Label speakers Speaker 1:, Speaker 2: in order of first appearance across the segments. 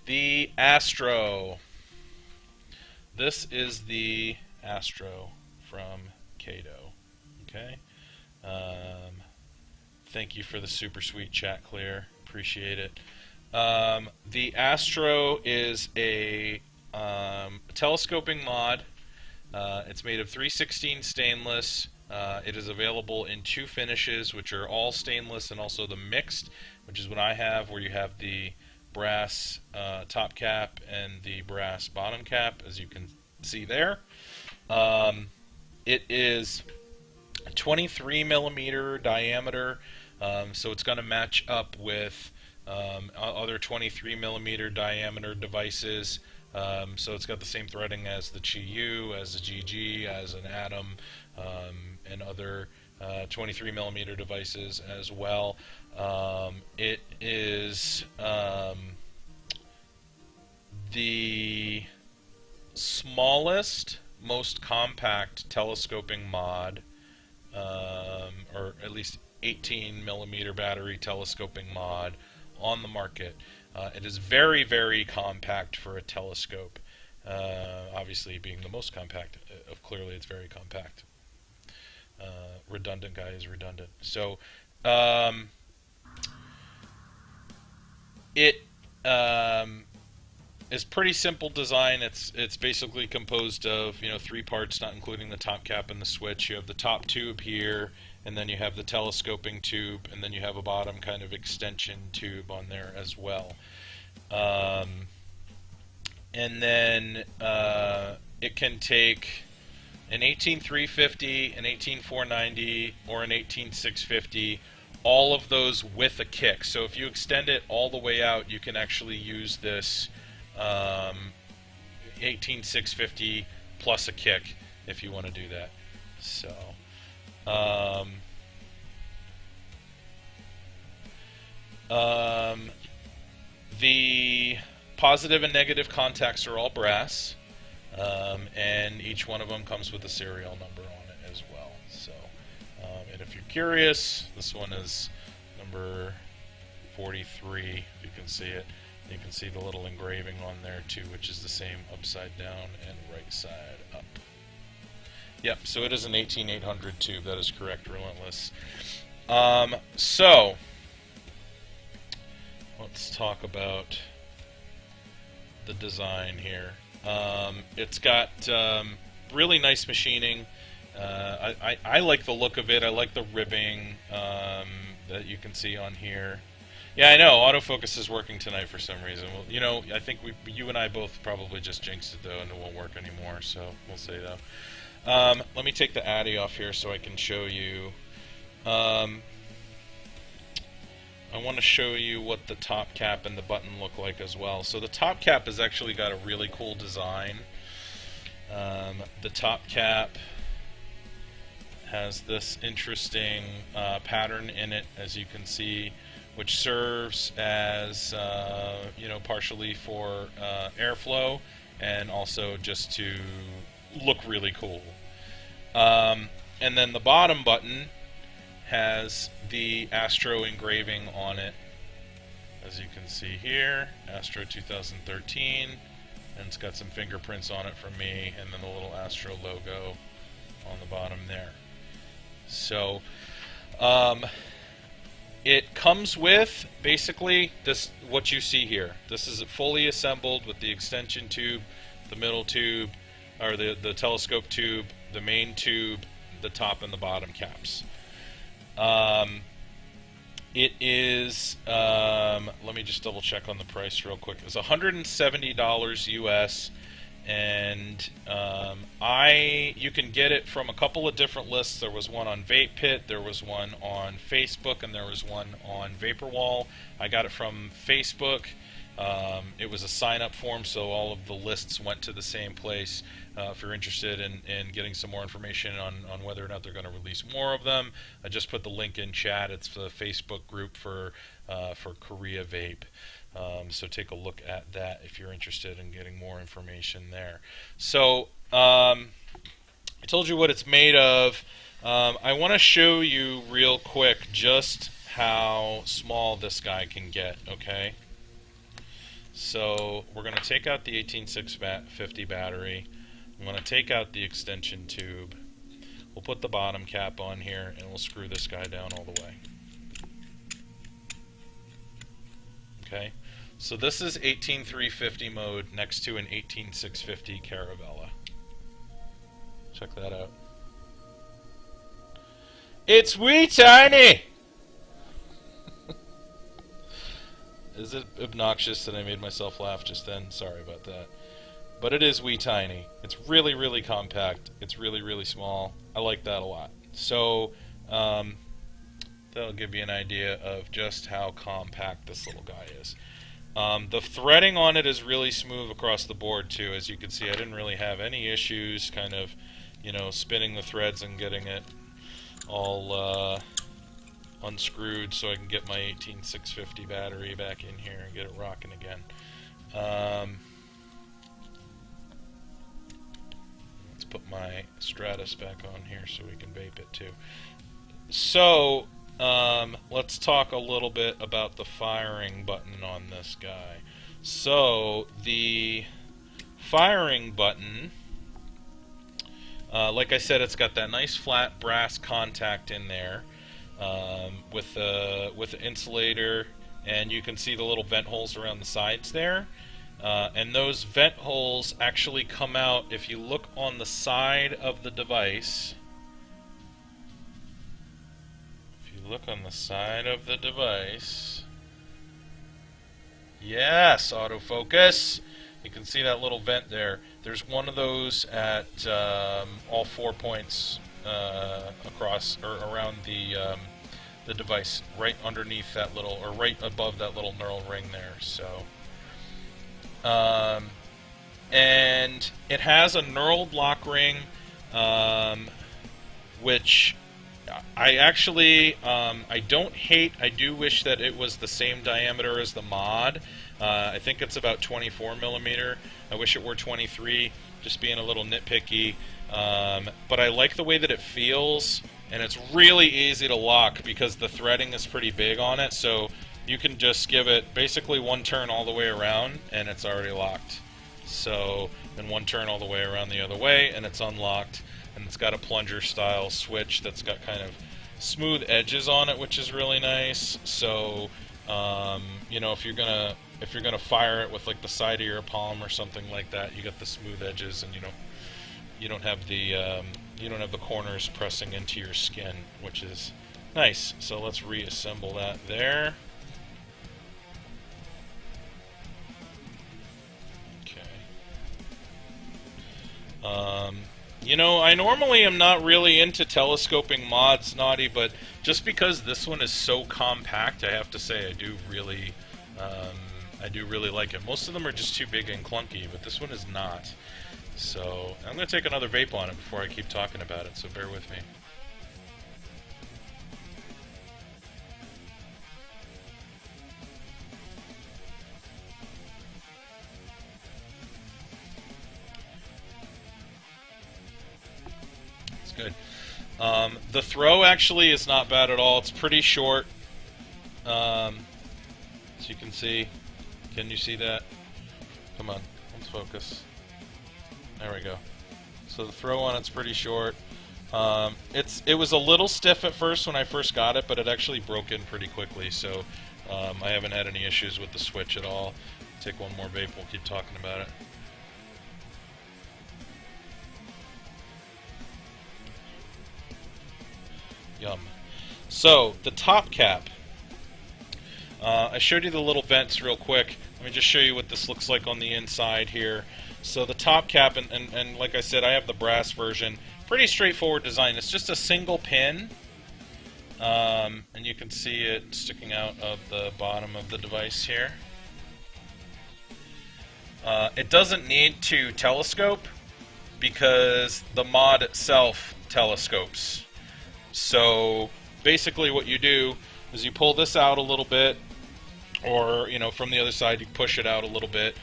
Speaker 1: The Astro. This is the Astro from Kato. Okay. Um, Thank you for the super sweet chat, Clear. Appreciate it. The Astro is a telescoping mod. It's made of 316 stainless. It is available in two finishes, which are all stainless, and also the mixed, which is what I have, where you have the brass top cap and the brass bottom cap, as you can see there. Um, it is 23 millimeter diameter, so it's going to match up with other 23 millimeter diameter devices. So it's got the same threading as the Chi-U, as the GG, as an Atom, and other 23 millimeter devices as well. It is the smallest, most compact telescoping mod, or at least 18 millimeter battery telescoping mod on the market. It is very, very compact for a telescope. Obviously, being the most compact, clearly it's very compact. Redundant guy is redundant. So, um, it is pretty simple design. It's basically composed of three parts, not including the top cap and the switch. You have the top tube here, and then you have the telescoping tube, and then you have a bottom kind of extension tube on there as well. And then it can take an 18350, an 18490, or an 18650. All of those with a kick. So if you extend it all the way out, you can actually use this 18650 plus a kick if you want to do that. So the positive and negative contacts are all brass, and each one of them comes with a serial number on it as well. So, and if you're curious, this one is number 43, if you can see it. You can see the little engraving on there too, which is the same upside down and right side up. Yep, so it is an 18800 tube. That is correct, Relentless. So, let's talk about the design here. It's got really nice machining. I like the look of it. I like the ribbing that you can see on here. Yeah, I know. Autofocus is working tonight for some reason. Well, I think you and I both probably just jinxed it, though, and it won't work anymore, so we'll see, though. Let me take the Addy off here so I can show you. I want to show you what the top cap and the button look like as well. So the top cap has actually got a really cool design. The top cap has this interesting pattern in it, as you can see, which serves as partially for airflow and also just to look really cool. And then the bottom button has the Astro engraving on it, as you can see here, Astro 2013, and it's got some fingerprints on it from me, and then the little Astro logo on the bottom there. So it comes with basically this, what you see here. This is fully assembled with the extension tube, the middle tube, or the telescope tube, the main tube, the top and the bottom caps. It is, let me just double check on the price real quick. It's $170 US, and you can get it from a couple of different lists. There was one on Vape Pit, there was one on Facebook, and there was one on Vaporwall. I got it from Facebook. It was a sign-up form, so all of the lists went to the same place. If you're interested in getting some more information on whether or not they're going to release more of them, I just put the link in chat. It's the Facebook group for Korea Vape. So take a look at that if you're interested in getting more information there. So I told you what it's made of. I want to show you real quick just how small this guy can get, okay? So we're going to take out the 18650 battery. I'm going to take out the extension tube. We'll put the bottom cap on here and we'll screw this guy down all the way. Okay, so this is 18350 mode next to an 18650 Caravella. Check that out. It's wee tiny! Is it obnoxious that I made myself laugh just then? Sorry about that. But it is wee tiny. It's really, really compact. It's really, really small. I like that a lot. So, that'll give you an idea of just how compact this little guy is. The threading on it is really smooth across the board too. As you can see, I didn't really have any issues kind of, you know, spinning the threads and getting it all unscrewed so I can get my 18650 battery back in here and get it rocking again. Let's put my Stratus back on here so we can vape it too. So, let's talk a little bit about the firing button on this guy. So, the firing button, like I said, it's got that nice flat brass contact in there with the insulator, and you can see the little vent holes around the sides there. And those vent holes actually come out if you look on the side of the device. Look on the side of the device. Yes, autofocus. You can see that little vent there. There's one of those at all 4 points across or around the device, right underneath that little, or right above that little knurl ring there. So, and it has a knurled lock ring, which I actually, I don't hate. I do wish that it was the same diameter as the mod. I think it's about 24 millimeter. I wish it were 23, just being a little nitpicky. But I like the way that it feels, and it's really easy to lock because the threading is pretty big on it. So you can just give it basically one turn all the way around, and it's already locked. So then one turn all the way around the other way, and it's unlocked. And it's got a plunger style switch that's got kind of smooth edges on it, which is really nice. So, you know, if you're gonna fire it with like the side of your palm or something like that, you got the smooth edges, and you don't have the corners pressing into your skin, which is nice. So let's reassemble that there. Okay. You know, I normally am not really into telescoping mods, Naughty, but just because this one is so compact, I have to say I do really like it. Most of them are just too big and clunky, but this one is not. So I'm going to take another vape on it before I keep talking about it, so bear with me. Good. The throw actually is not bad at all. It's pretty short. As you can see. Can you see that? Come on, let's focus. There we go. So the throw on it's pretty short. It was a little stiff at first when I first got it, but it actually broke in pretty quickly. So I haven't had any issues with the switch at all. Take one more vape. We'll keep talking about it. Yum. So, the top cap. I showed you the little vents real quick. Let me just show you what this looks like on the inside here. So the top cap, and like I said, I have the brass version. Pretty straightforward design. It's just a single pin. And you can see it sticking out of the bottom of the device here. It doesn't need to telescope because the mod itself telescopes. So basically what you do is you pull this out a little bit, or from the other side, you push it out a little bit.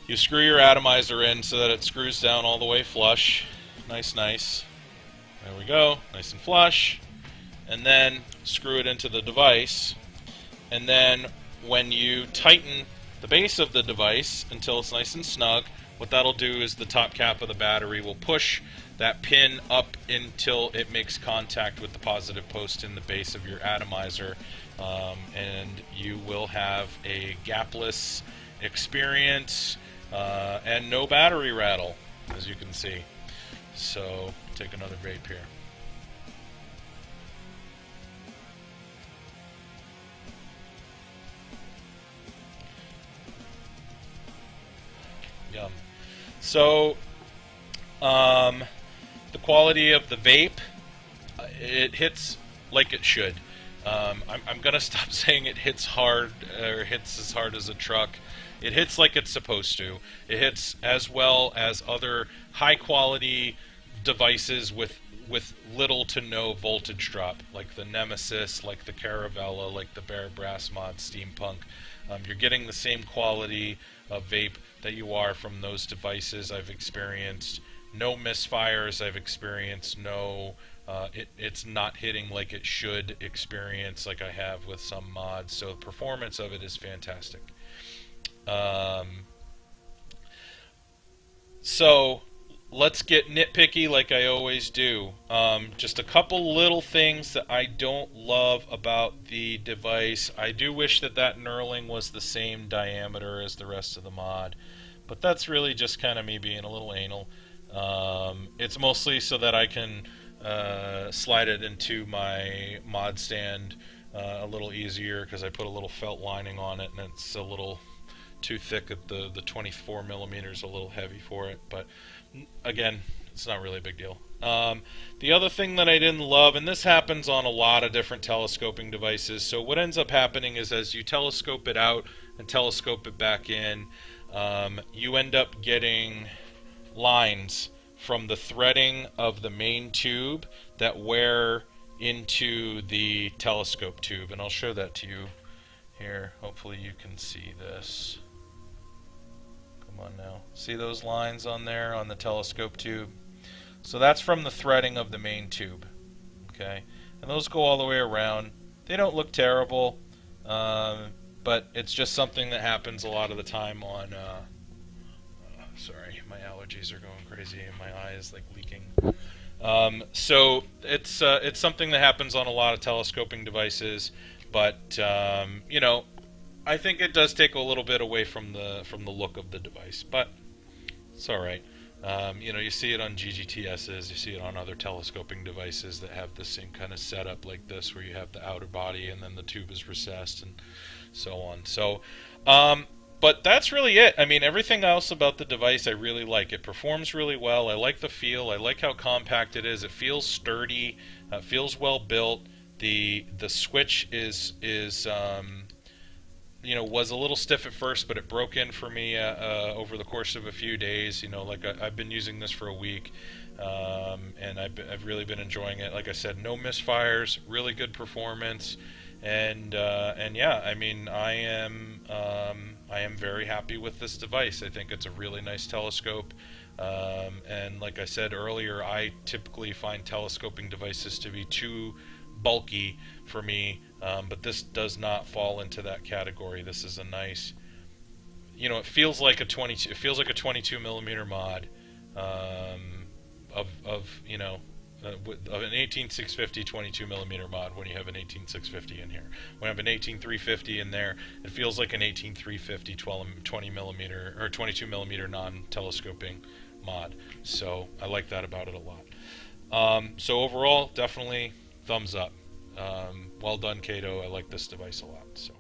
Speaker 1: You screw your atomizer in so that it screws down all the way flush. Nice, nice. There we go, nice and flush. And then screw it into the device. And then when you tighten the base of the device until it's nice and snug, what that'll do is the top cap of the battery will push that pin up until it makes contact with the positive post in the base of your atomizer, and you will have a gapless experience and no battery rattle, as you can see. So take another vape here. Yum. So the quality of the vape, it hits like it should. I'm gonna stop saying it hits hard or hits as hard as a truck. It hits like it's supposed to. It hits as well as other high quality devices with little to no voltage drop, like the Nemesis, like the Caravella, like the Bear Brass Mod Steampunk. You're getting the same quality of vape that you are from those devices. I've experienced no misfires. I've experienced no it's not hitting like it should experience like I have with some mods. So the performance of it is fantastic. So let's get nitpicky like I always do. Just a couple little things that I don't love about the device. I do wish that knurling was the same diameter as the rest of the mod, but that's really just kind of me being a little anal. It's mostly so that I can slide it into my mod stand a little easier, because I put a little felt lining on it and it's a little too thick at the 24 millimeters, a little heavy for it, but again, it's not really a big deal. The other thing that I didn't love, and this happens on a lot of different telescoping devices, so what ends up happening is as you telescope it out and telescope it back in, you end up getting lines from the threading of the main tube that wear into the telescope tube, and I'll show that to you here. Hopefully you can see this. Come on now. See those lines on there on the telescope tube? So that's from the threading of the main tube. Okay, and those go all the way around. They don't look terrible, but it's just something that happens a lot of the time on sorry, my allergies are going crazy and my eye is like leaking. So it's something that happens on a lot of telescoping devices, but I think it does take a little bit away from the look of the device, but it's all right. You see it on GGTSs, you see it on other telescoping devices that have the same kind of setup like this, where you have the outer body and then the tube is recessed and so on. So, but that's really it. I mean, everything else about the device I really like. It performs really well. I like the feel. I like how compact it is. It feels sturdy. It feels well built. The switch is was a little stiff at first, but it broke in for me over the course of a few days. Like I've been using this for a week, and I've really been enjoying it. Like I said, no misfires, really good performance, and yeah, I mean, I am very happy with this device. I think it's a really nice telescope. And like I said earlier, I typically find telescoping devices to be too bulky for me, but this does not fall into that category. This is a nice, it feels like a 22 millimeter mod, of an 18650 22 millimeter mod. When you have an 18650 in here, when I have an 18350 in there, it feels like an 18350 20 millimeter or 22 millimeter non-telescoping mod. So I like that about it a lot. So overall, definitely thumbs up. Well done, Kato. I like this device a lot. So.